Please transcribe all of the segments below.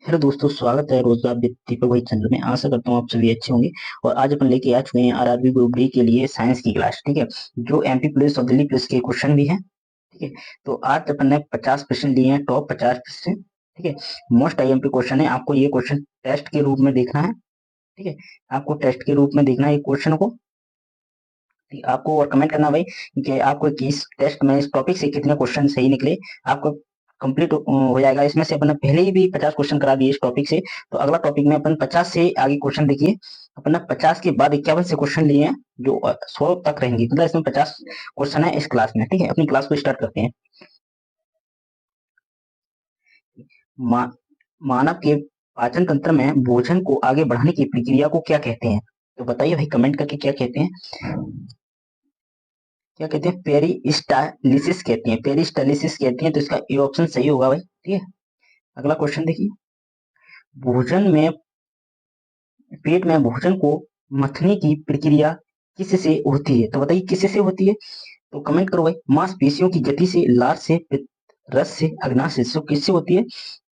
Hello दोस्तों, स्वागत है रोजगार दीपक भाई चैनल में। आशा करता हूँ आप सभी अच्छे होंगे। और आज अपन लेके आ चुके हैं आरआरबी ग्रुप डी के लिए साइंस की क्लास। ठीक है, जो एमपी पुलिस और दिल्ली पुलिस के क्वेश्चन भी हैं। ठीक है, तो आज अपन ने 50 क्वेश्चन लिए हैं, टॉप 50 क्वेश्चन। ठीक है, मोस्ट आईएमपी क्वेश्चन है। आपको ये क्वेश्चन टेस्ट के रूप में देखना है। ठीक है, आपको टेस्ट के रूप में देखना है क्वेश्चन को। आपको और कमेंट करना भाई कि आपको किस टेस्ट में इस टॉपिक से कितने क्वेश्चन सही निकले। आपको कंप्लीट हो जाएगा। इसमें से अपन ने पहले ही भी 50 क्वेश्चन करा दिए इस टॉपिक से। तो अगला टॉपिक में अपन 50 से आगे क्वेश्चन देखिए। अपन ने 50 के बाद 51 से क्वेश्चन लिए हैं जो 100 तक रहेंगे। मतलब इसमें 50 क्वेश्चन है इस क्लास में। ठीक है, अपनी क्लास को स्टार्ट करते हैं। मा, मानव के पाचन तंत्र में भोजन को आगे बढ़ाने की प्रक्रिया को क्या कहते हैं? तो बताइए भाई कमेंट करके क्या कहते हैं। क्या कहते हैं? पेरिस्टालिसिस कहते हैं। पेरिस्टालिसिस कहते हैं, तो इसका ए ऑप्शन सही होगा भाई। ठीक है, अगला क्वेश्चन देखिए। भोजन में पेट में भोजन को मथने की प्रक्रिया किससे होती है? तो बताइए किससे होती है। तो कमेंट करो भाई। मांसपेशियों की गति से, लार से, रस से, अग्नाशय से। तो किससे होती है?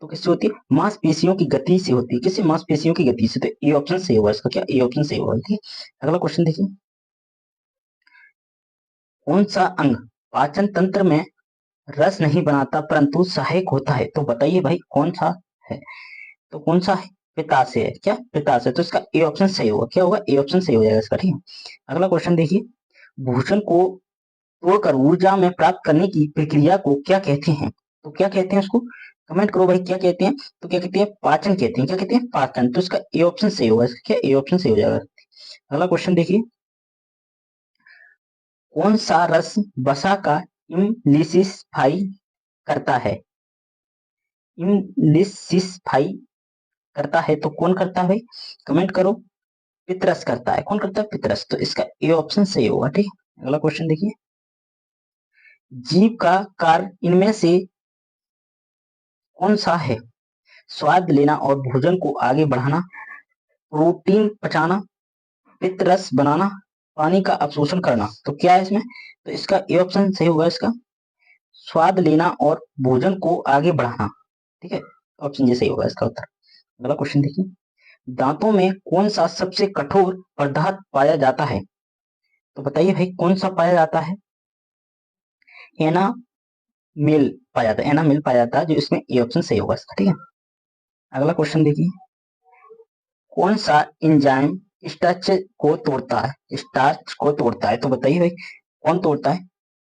तो किससे होती है? मांसपेशियों की गति से होती है। किससे? मांसपेशियों की गति से। तो ए ऑप्शन सही होगा इसका। क्या ए ऑप्शन सही होगा? ठीक है, अगला क्वेश्चन देखिए। कौन सा अंग पाचन तंत्र में रस नहीं बनाता परंतु सहायक होता है? तो बताइए भाई कौन सा है? तो कौन सा है? पित्ताशय है। क्या? पित्ताशय। तो इसका ए ऑप्शन सही होगा। क्या होगा? ए ऑप्शन सही हो जाएगा इसका। ठीक है, अगला क्वेश्चन देखिए। भूषण को तोड़कर ऊर्जा में प्राप्त करने की प्रक्रिया को क्या कहते हैं? तो क्या कहते हैं उसको? कमेंट करो भाई क्या कहते हैं। तो क्या कहते हैं? पाचन कहते हैं। क्या कहते हैं? पाचन। तो इसका ए ऑप्शन सही होगा। इसका क्या? ए ऑप्शन सही हो जाएगा। अगला क्वेश्चन देखिए। कौन सा रस वसा का इमलिसिफाई करता है? इमलिसिफाई करता है तो कौन करता है भाई? कमेंट करो। पितरस करता है। कौन करता है? पितरस। तो इसका ए ऑप्शन सही होगा। ठीक है, अगला क्वेश्चन देखिए। जीव का कार्य इनमें से कौन सा है? स्वाद लेना और भोजन को आगे बढ़ाना, प्रोटीन पचाना, पित्त रस बनाना, पानी का अवशोषण करना। तो क्या है इसमें? तो इसका ए ऑप्शन सही होगा इसका। स्वाद लेना और भोजन को आगे बढ़ाना। ठीक है, ऑप्शन ये सही होगा इसका उत्तर। अगला क्वेश्चन देखिए। दांतों में कौन सा सबसे कठोर पदार्थ पाया जाता है? तो बताइए भाई कौन सा पाया जाता है? एना मिल पाया जाता है। एना मिल पाया जाता है, जो इसमें ए ऑप्शन सही होगा इसका। ठीक है, अगला क्वेश्चन देखिए। कौन सा एंजाइम स्टार्च को तोड़ता है? स्टार्च को तोड़ता है। तो बताइए भाई कौन तोड़ता है?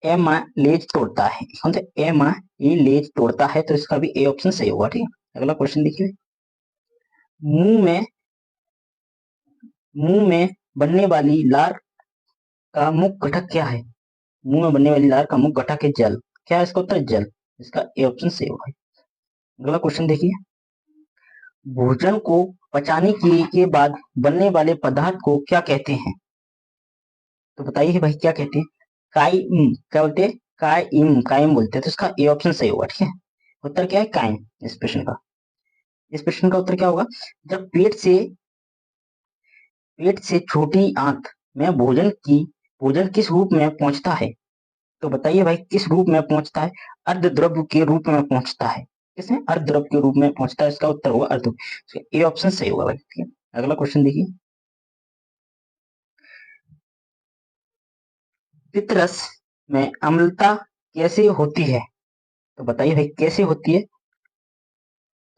एमाइलेज तोड़ता है। कौन सा? एमाइलेज तोड़ता है। तो इसका भी ए ऑप्शन सही होगा। ठीक है, अगला क्वेश्चन देखिए। मुंह में मुंह में बनने वाली लार का मुख्य घटक क्या है? मुंह में बनने वाली लार का मुख्य घटक है जल। क्या है इसका उत्तर? जल। इसका ए ऑप्शन सही होगा। अगला क्वेश्चन देखिए। भोजन को पचाने के बाद बनने वाले पदार्थ को क्या कहते हैं? तो बताइए भाई क्या कहते हैं? काइम। क्या बोलते हैं? काइम। काइम बोलते हैं। तो इसका ए ऑप्शन सही होगा। ठीक है, उत्तर क्या है? काइम। इस प्रश्न का उत्तर क्या होगा? जब पेट से छोटी आंत में भोजन किस रूप में पहुंचता है? तो बताइए भाई किस रूप में पहुंचता है? अर्धद्रव के रूप में पहुंचता है। किसमें? अर्धद्रव के रूप में पहुंचता है। इसका उत्तर होगा अर्ध। ए ऑप्शन सही होगा भाई। ठीक है, अगला क्वेश्चन देखिए। पित्तरस में अम्लता कैसे होती है? तो बताइए भाई कैसे होती है?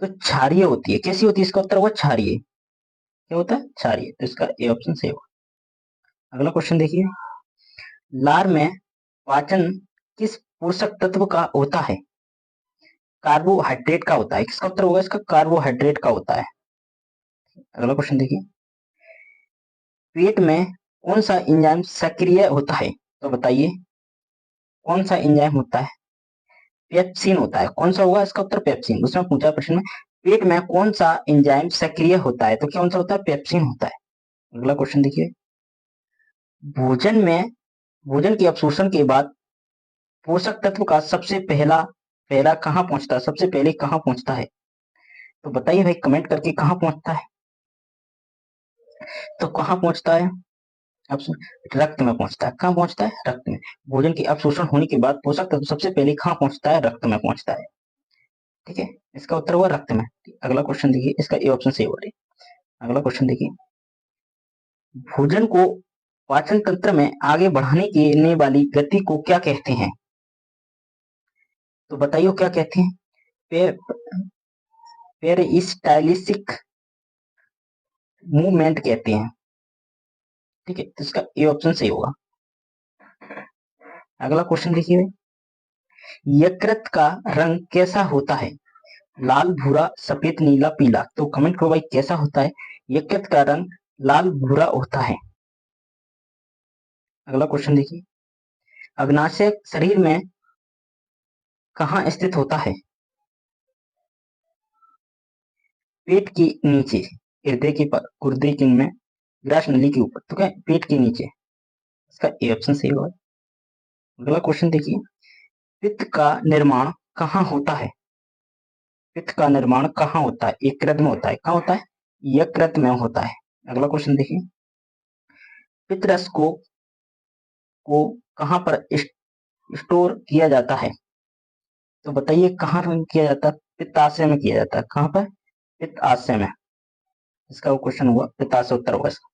तो क्षारीय होती है। कैसी होती है? इसका उत्तर होगा क्षारीय। क्या होता है? क्षारीय। तो इसका ए ऑप्शन सही होगा। अगला क्वेश्चन देखिए। लार में पाचन किस पोषक तत्व का होता है? कार्बोहाइड्रेट का होता है। किसका उत्तर होगा इसका? कार्बोहाइड्रेट का होता है। अगला क्वेश्चन देखिए। पेट में कौन सा एंजाइम सक्रिय होता है? तो बताइए कौन सा एंजाइम होता है? पेप्सिन होता है। कौन सा होगा इसका उत्तर? पेप्सिन। उसमें पूछा प्रश्न में पेट में कौन सा एंजाइम सक्रिय होता है? तो कौन सा होता है? पेप्सिन होता है। अगला क्वेश्चन देखिए। भोजन में भोजन के अवशोषण के बाद पोषक तत्व का सबसे पहला पहला कहाँ पहुंचता है? सबसे पहले कहाँ पहुंचता है? तो बताइए भाई कमेंट करके कहाँ पहुंचता है? तो कहाँ पहुंचता है? ऑप्शन रक्त में पहुंचता है। कहाँ पहुंचता है? रक्त में। भोजन के अवशोषण होने के बाद पोषक तत्व सबसे पहले कहाँ पहुंचता है? रक्त में पहुंचता है। ठीक है, इसका उत्तर हुआ रक्त में। अगला क्वेश्चन देखिए, इसका ए ऑप्शन सही होगा। अगला क्वेश्चन देखिए, भोजन को पाचन तंत्र में आगे बढ़ाने के वाली गति को क्या कहते हैं? तो बताइए क्या कहते हैं? पेरिस्टाइलिसिक मूवमेंट कहते हैं। ठीक है, तो इसका ए ऑप्शन सही होगा। अगला क्वेश्चन देखिए, यकृत का रंग कैसा होता है? लाल, भूरा, सफेद, नीला, पीला। तो कमेंट करो भाई, कैसा होता है? यकृत का रंग लाल भूरा होता है। अगला क्वेश्चन देखिए, अग्नाशय शरीर में कहाँ स्थित होता है? पेट के नीचे, हृदय के पर, गुर्दे के में, ग्रास नली के ऊपर। तो क्या पेट के नीचे, इसका ए ऑप्शन सही होगा। अगला क्वेश्चन देखिए, पित्त का निर्माण कहाँ होता है? पित्त का निर्माण कहाँ होता है? यकृत में होता है। कहाँ होता है? यकृत में होता है। अगला क्वेश्चन देखिए, पित्त रस को कहाँ पर स्टोर किया जाता है? तो बताइए कहाँ किया जाता है? पित्ताशय में किया जाता है। कहाँ पर? पित्ताशय में। इसका क्वेश्चन हुआ, पित्ताशय उत्तर होगा इसका।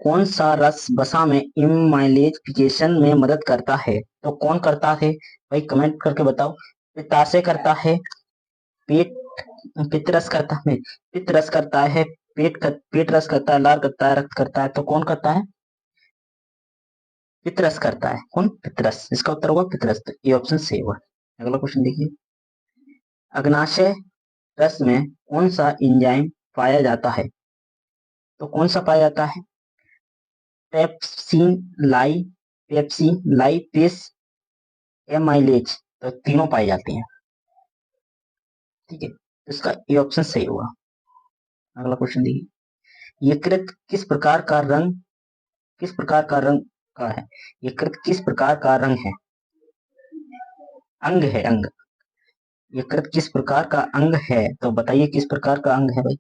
कौन सा रस वसा में इमाइलेजिफिकेशन में मदद करता है? तो कौन करता है भाई, कमेंट करके बताओ। पित्ताशय करता है, पेट पित्तरस करता है, पित्तरस करता है, पेट रस करता है, लार करता है, रक्त करता है। तो कौन करता है? पित्तरस करता है। कौन? पित्तरस। इसका उत्तर होगा पित्तरस। तो ये ऑप्शन सही हुआ। अगला क्वेश्चन देखिए, अग्नाशय रस में कौन सा एंजाइम पाया जाता है? तो कौन सा पाया जाता है? Pepsin, pepsin, lipase, amylase. तो तीनों पाए जाते हैं। ठीक है, तो इसका ए ऑप्शन सही होगा। अगला क्वेश्चन देखिए, यकृत किस प्रकार का रंग का है? यकृत किस प्रकार का रंग है? अंग है, अंग। यकृत किस प्रकार का अंग है? तो बताइए किस प्रकार का अंग है भाई?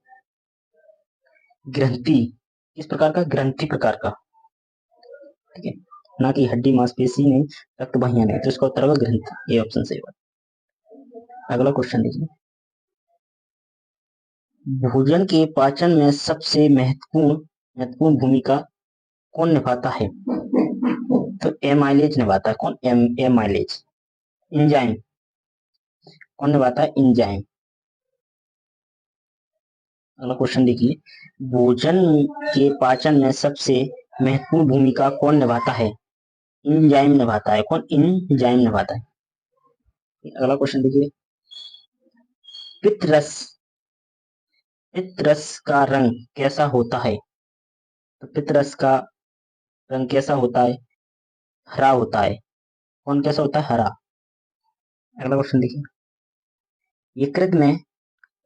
ग्रंथि। किस प्रकार का? ग्रंथि प्रकार का। ठीक है, ना कि हड्डी मांसपेशी नहीं, रक्त वाहियां नहीं। तो इसका उत्तर होगा ग्रंथि। ये ऑप्शन सही होगा। अगला क्वेश्चन देखिए, भोजन के पाचन में सबसे महत्वपूर्ण भूमिका कौन निभाता है? तो एमाइलेज निभाता है। कौन? एमाइलेज। इंजाइम। कौन निभाता है? इंजाइम। अगला क्वेश्चन देखिए, भोजन के पाचन में सबसे महत्वपूर्ण भूमिका कौन निभाता है? इंजाइम निभाता है। कौन? इंजाइम निभाता है। अगला क्वेश्चन देखिए, पित्त रस का रंग कैसा होता है? तो पित्त रस का रंग कैसा होता है? हरा होता है। कौन? कैसा होता है? हरा। अगला क्वेश्चन देखिए, यकृत में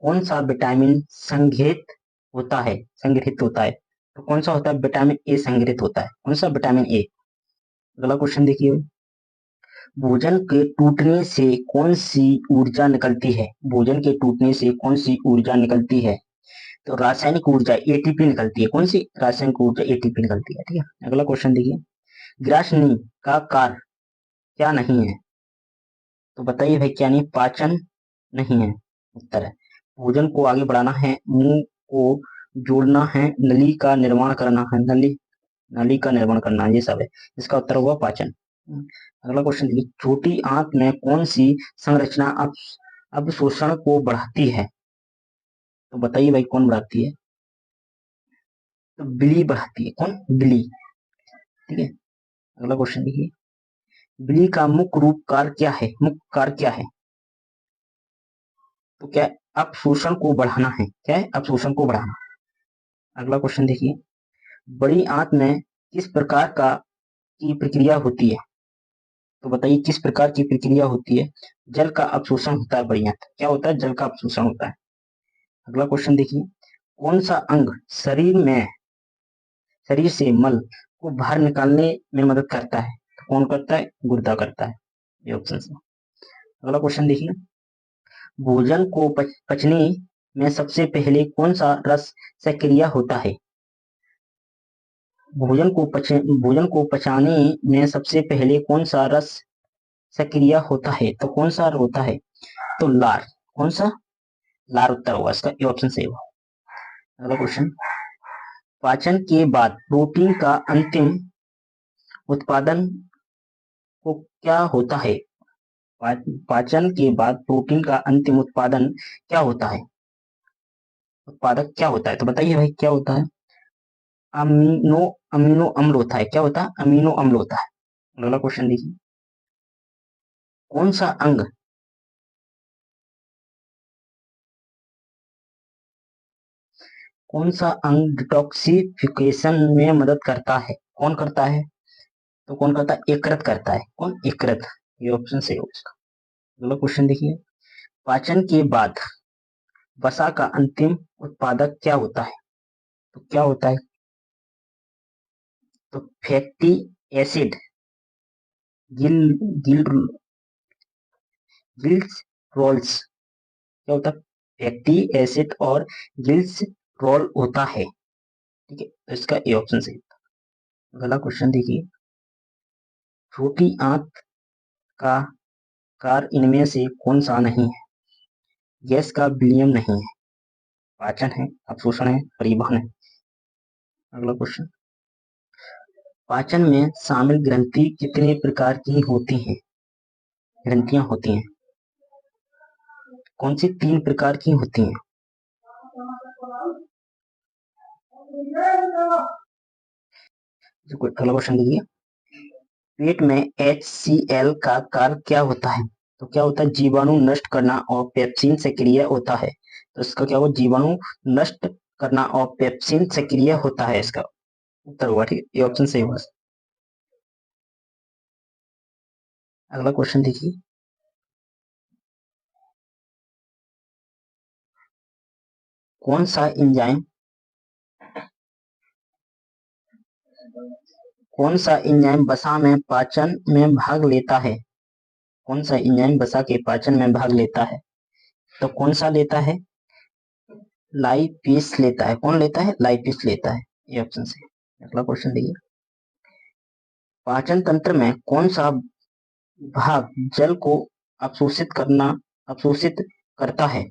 कौन सा विटामिन संग्रहित होता है? तो कौन सा होता है? विटामिन ए संग्रहित होता है। कौन सा? Vitamin A. अगला क्वेश्चन देखिए, भोजन के टूटने से कौन सी ऊर्जा निकलती है? भोजन के टूटने से कौन सी ऊर्जा निकलती है? तो रासायनिक ऊर्जा एटीपी निकलती है। कौन सी? रासायनिक ऊर्जा एटीपी निकलती है। ठीक है, अगला क्वेश्चन देखिए, ग्रासनी का कार्य क्या नहीं है? तो बताइए भाई, क्या नहीं? पाचन नहीं है, उत्तर है। भोजन को आगे बढ़ाना है, मुंह को जोड़ना है, नली का निर्माण करना है, नली का निर्माण करना, ये सब है। इसका उत्तर होगा पाचन। अगला क्वेश्चन देखिए, छोटी आंत में कौन सी संरचना अवशोषण को बढ़ाती है? तो बताइए भाई, कौन बढ़ाती है? तो बिली बढ़ाती है। कौन? बिली। ठीक है, अगला क्वेश्चन देखिए, बिली का मुख्य रूप कार्य क्या है? मुख्य कार्य क्या है? तो क्या? अपशोषण को बढ़ाना है। क्या है? अपशोषण को बढ़ाना। अगला क्वेश्चन देखिए, बड़ी आंत में किस प्रकार की प्रक्रिया होती है? तो बताइए किस प्रकार की प्रक्रिया होती है? जल का अपशोषण होता है बड़ी आंत। क्या होता है? जल का अपशोषण होता है। अगला क्वेश्चन देखिए, कौन सा अंग शरीर से मल को बाहर निकालने में मदद करता है? तो कौन करता है? गुर्दा करता है। ये ऑप्शन है। अगला क्वेश्चन देखिए, भोजन को पचने में सबसे पहले कौन सा रस सक्रिय होता है? भोजन को पचाने में सबसे पहले कौन सा रस सक्रिय होता है? तो कौन सा होता है? तो लार। कौन सा लार उत्तर होगा इसका, ये ऑप्शन सही होगा। अगला क्वेश्चन, पाचन के बाद प्रोटीन का अंतिम उत्पादन को क्या होता है? पाचन के बाद प्रोटीन का अंतिम उत्पादन क्या होता है? उत्पादक क्या होता है? तो बताइए भाई क्या होता है? अमीनो अमीनो अम्ल होता है। क्या होता है? अमीनो अम्ल होता है। अगला क्वेश्चन देखिए, कौन सा अंग डिटॉक्सिफिकेशन में मदद करता है? कौन करता है? तो कौन करता है? यकृत करता है। कौन? यकृत। ये ऑप्शन सही होगा इसका। अगला क्वेश्चन देखिए, पाचन के बाद वसा का अंतिम उत्पादक क्या होता है? तो क्या होता है? तो fatty acid, gill gill gills rolls. क्या होता है? फैटी एसिड और गिल्स रोल होता है। ठीक है, तो इसका ए ऑप्शन सही होता है। अगला क्वेश्चन देखिए, छोटी आंत का कार इनमें से कौन सा नहीं है? गैस का विलयन नहीं है, पाचन है, अवशोषण है, परिवहन है। अगला क्वेश्चन, पाचन में शामिल ग्रंथि कितने प्रकार की होती हैं? ग्रंथियां होती हैं कौन सी? 3 प्रकार की होती हैं। अगला क्वेश्चन देखिए, पेट में HCl का कार्य क्या होता है? तो क्या होता है? जीवाणु नष्ट करना और पेप्सिन सक्रिय होता है। तो इसका क्या होगा? जीवाणु नष्ट करना और पेप्सिन सक्रिय होता है, इसका उत्तर होगा। ठीक है, ये ऑप्शन सही होगा। अगला क्वेश्चन देखिए, कौन सा एंजाइम वसा में पाचन में भाग लेता है? कौन सा एंजाइम वसा के पाचन में भाग लेता है? तो कौन सा लेता है? लाइपेस लेता है। कौन लेता है? लाइपेस लेता है। ये ऑप्शन से। अगला क्वेश्चन देखिए, पाचन तंत्र में कौन सा भाग जल को अवशोषित करता है?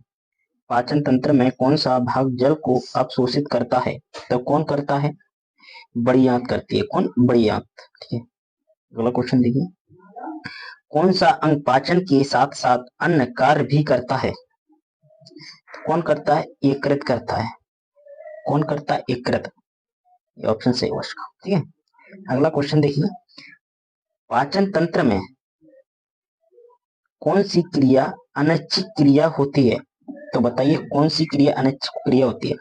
पाचन तंत्र में कौन सा भाग जल को अवशोषित करता है? तो कौन करता है? बड़ी आंत करती है। कौन? बड़ी आंत। ठीक है, अगला क्वेश्चन देखिए, कौन सा अंग पाचन के साथ साथ अन्य कार्य भी करता है? कौन करता है? यकृत करता है। कौन करता है? यकृत। ये ऑप्शन सही होगा इसका। ठीक है, अगला क्वेश्चन देखिए, पाचन तंत्र में कौन सी क्रिया अनैच्छिक क्रिया होती है? तो बताइए कौन सी क्रिया अनैच्छिक क्रिया होती है?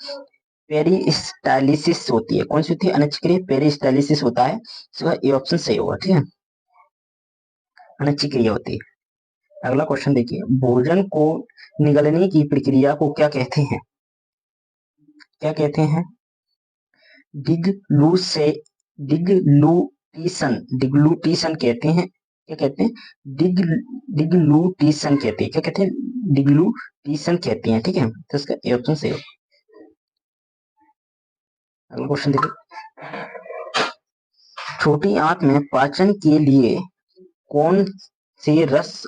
पेरिस्टालिसिस होती है। कौन सी होती है? अनैच्छिक क्रिया पेरिस्टालिसिस होता है। इसका ये ऑप्शन सही होगा। ठीक है, अनैच्छिक क्रिया होती है। अगला क्वेश्चन देखिए, भोजन को निगलने की प्रक्रिया को क्या कहते हैं? क्या कहते हैं? डिग्लूटीशन कहते हैं। क्या कहते हैं? डिग्लूटीशन कहते हैं। क्या कहते हैं? डिग्लूटीशन कहते हैं। ठीक है, तो इसका ए ऑप्शन सही होगा। अगला क्वेश्चन देखिए, छोटी आंत में पाचन के लिए कौन से रस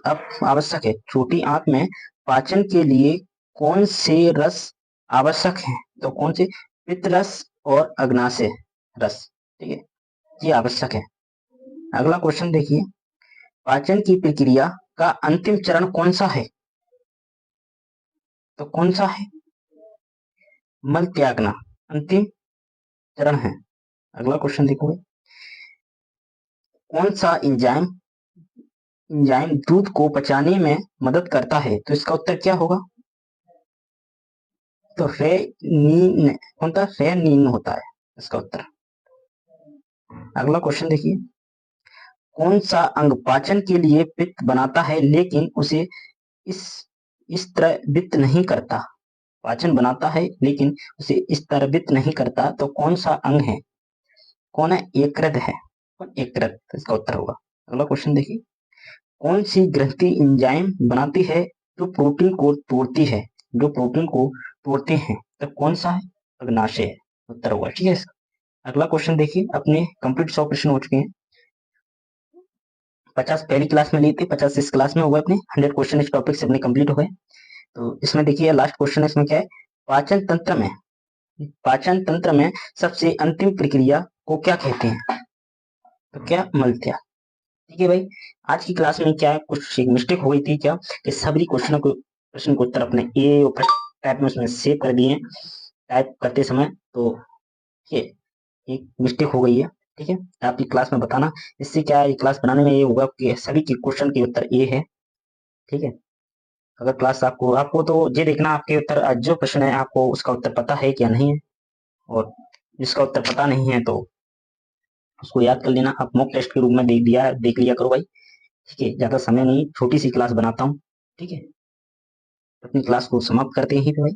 आवश्यक है? छोटी आंत में पाचन के लिए कौन से रस आवश्यक है? तो कौन से? पित्त रस और अग्नाशय रस। ठीक है, ये आवश्यक है। अगला क्वेश्चन देखिए, पाचन की प्रक्रिया का अंतिम चरण कौन सा है? तो कौन सा है? मल त्यागना अंतिम चरण है। अगला क्वेश्चन देखो, कौन सा एंजाइम दूध को पचाने में मदद करता है? तो इसका उत्तर क्या होगा? तो रेनिन। कौन सा? रेनिन होता है इसका उत्तर। अगला क्वेश्चन देखिए, कौन सा अंग पाचन के लिए पित्त बनाता है लेकिन उसे इस तरह वित्त नहीं करता? पाचन बनाता है लेकिन उसे इस तरह वित्त नहीं करता, तो कौन सा अंग है? कौन है? यकृत है। कौन? यकृत, इसका उत्तर होगा। अगला क्वेश्चन देखिए, कौन सी ग्रंथि एंजाइम बनाती है जो प्रोटीन को तोड़ती है? जो प्रोटीन को तोड़ते हैं, तो कौन सा है? अग्नाशय है, उत्तर होगा। ठीक है, अगला क्वेश्चन देखिए, अपने कंप्लीट 100 प्रश्न हो चुके हैं। 50 पहली क्लास में लिए थे, 50 इस क्लास में हो गए। अपने 100 क्वेश्चन इस टॉपिक से अपने कंप्लीट हो गए। तो इसमें देखिए लास्ट क्वेश्चन है, इसमें क्या है, पाचन तंत्र में सबसे अंतिम प्रक्रिया को क्या कहते हैं? तो क्या, मलत्या। ठीक है भाई, आज की क्लास में क्या है, कुछ मिस्टेक हो गई थी क्या, कि सभी प्रश्न को उत्तर अपने ए और टाइप में उसमें सेव कर दिए टाइप करते समय, तो ये एक मिस्टेक हो गई है। ठीक है, आपकी क्लास में बताना, इससे क्या है, क्लास बनाने में ये होगा कि सभी के क्वेश्चन के उत्तर ए है। ठीक है, अगर क्लास आपको आपको तो ये देखना आपके उत्तर, जो प्रश्न है आपको उसका उत्तर पता है क्या नहीं है, और जिसका उत्तर पता नहीं है तो उसको याद कर लेना। आप मॉक टेस्ट के रूप में देख लिया करो भाई। ठीक है, ज्यादा समय नहीं, छोटी सी क्लास बनाता हूँ। ठीक है, अपनी क्लास को समाप्त करते हैं भाई।